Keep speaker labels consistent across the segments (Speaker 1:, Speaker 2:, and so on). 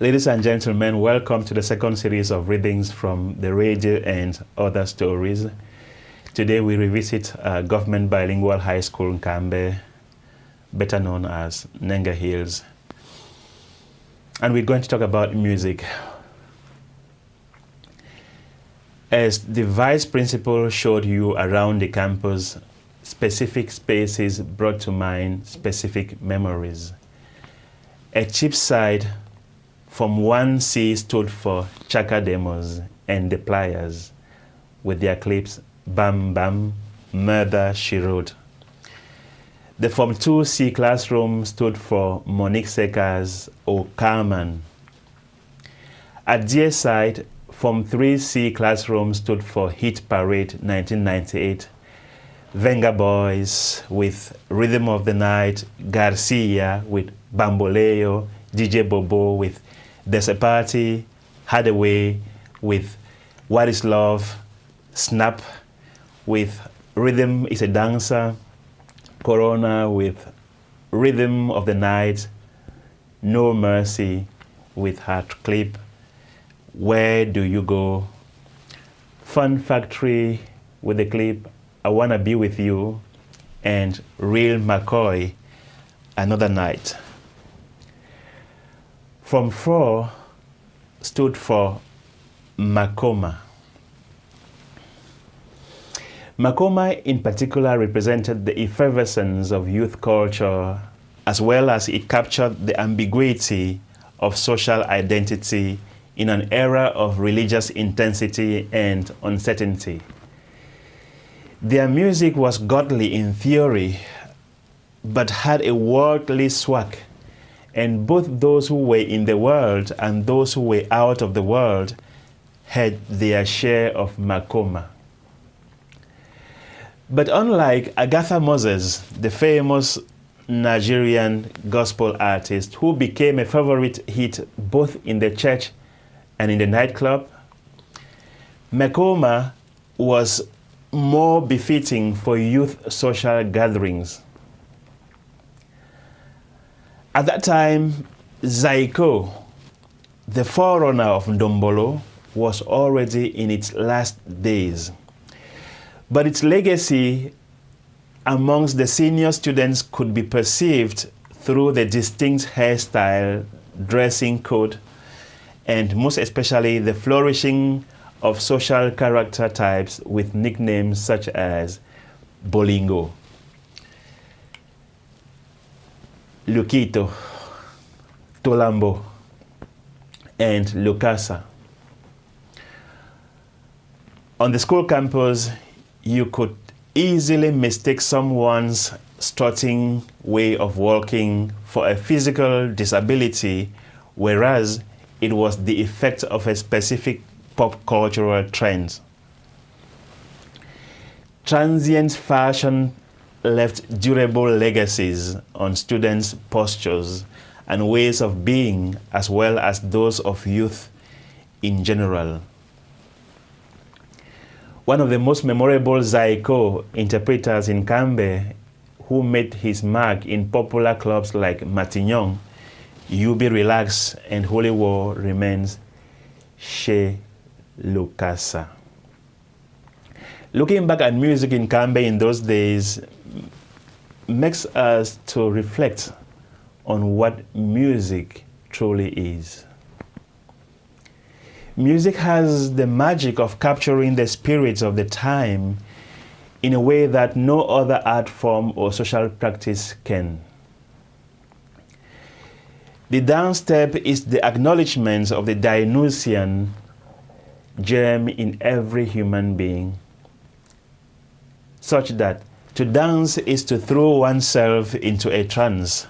Speaker 1: Ladies and gentlemen, welcome to the second series of readings from the radio and other stories. Today we revisit Government Bilingual High School in Kambe, better known as Nanga Hills. And we're going to talk about music. As the vice principal showed you around the campus, specific spaces brought to mind specific memories. A cheap side from 1C stood for Chaka Demos and the Pliers, with their clips Bam Bam, Murder, She Wrote. The Form 2C classroom stood for Monique Sekas or Carmen. At their side, Form 3C classroom stood for Hit Parade 1998, Venga Boys with Rhythm of the Night, Garcia with Bamboleo, DJ Bobo with There's a Party, Hadaway with What is Love, Snap with Rhythm is a Dancer, Corona with Rhythm of the Night, No Mercy with her clip, Where Do You Go, Fun Factory with the clip I Wanna Be With You, and Real McCoy, Another Night. From 4 stood for Makoma. Makoma in particular represented the effervescence of youth culture, as well as it captured the ambiguity of social identity in an era of religious intensity and uncertainty. Their music was godly in theory, but had a worldly swag, and both those who were in the world and those who were out of the world had their share of Makoma. But unlike Agatha Moses, the famous Nigerian gospel artist who became a favorite hit both in the church and in the nightclub, Makoma was more befitting for youth social gatherings. At that time, Zaiko, the forerunner of Ndombolo, was already in its last days. But its legacy amongst the senior students could be perceived through the distinct hairstyle, dressing code, and most especially the flourishing of social character types with nicknames such as Bolingo, Lukito, Tolambo, and Lukasa. On the school campus, you could easily mistake someone's strutting way of walking for a physical disability, whereas it was the effect of a specific pop cultural trend. Transient fashion left durable legacies on students' postures and ways of being, as well as those of youth in general. One of the most memorable Zaiko interpreters in Kambe, who made his mark in popular clubs like Matignon, Yubi Relax, and Holy War, remains She Lukasa. Looking back at music in Kambe in those days makes us to reflect on what music truly is. Music has the magic of capturing the spirit of the time in a way that no other art form or social practice can. The dance step is the acknowledgement of the Dionysian germ in every human being, such that to dance is to throw oneself into a trance,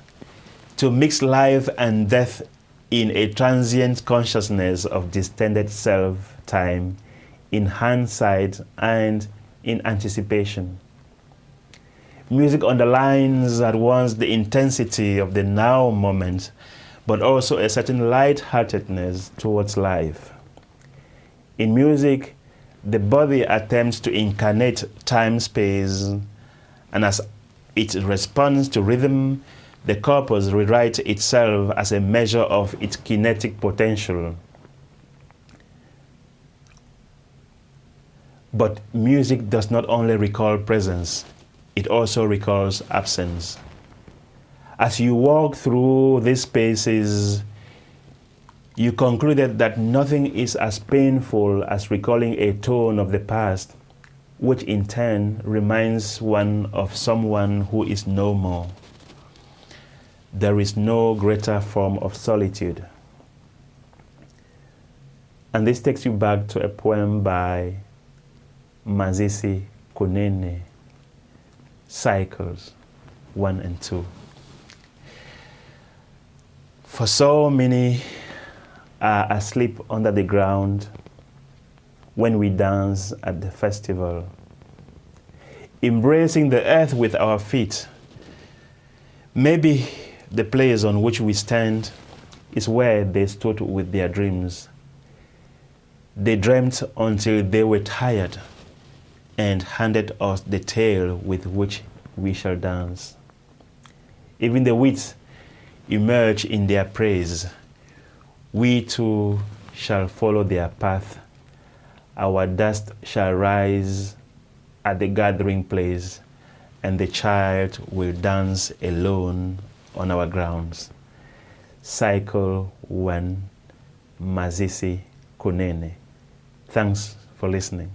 Speaker 1: to mix life and death in a transient consciousness of distended self-time, in hindsight and in anticipation. Music underlines at once the intensity of the now moment, but also a certain light-heartedness towards life. In music, the body attempts to incarnate time-space, and as it responds to rhythm, The corpus rewrites itself as a measure of its kinetic potential. But music does not only recall presence, it also recalls absence. As you walk through these spaces, you concluded that nothing is as painful as recalling a tone of the past, which in turn reminds one of someone who is no more. There is no greater form of solitude. And this takes you back to a poem by Mazisi Kunene, Cycles 1 and 2. For so many are asleep under the ground when we dance at the festival, embracing the earth with our feet. Maybe the place on which we stand is where they stood with their dreams. They dreamt until they were tired and handed us the tale with which we shall dance. Even the wits emerge in their praise. We too shall follow their path. Our dust shall rise at the gathering place, and the child will dance alone on our grounds. Cycle 1, Mazisi Kunene. Thanks for listening.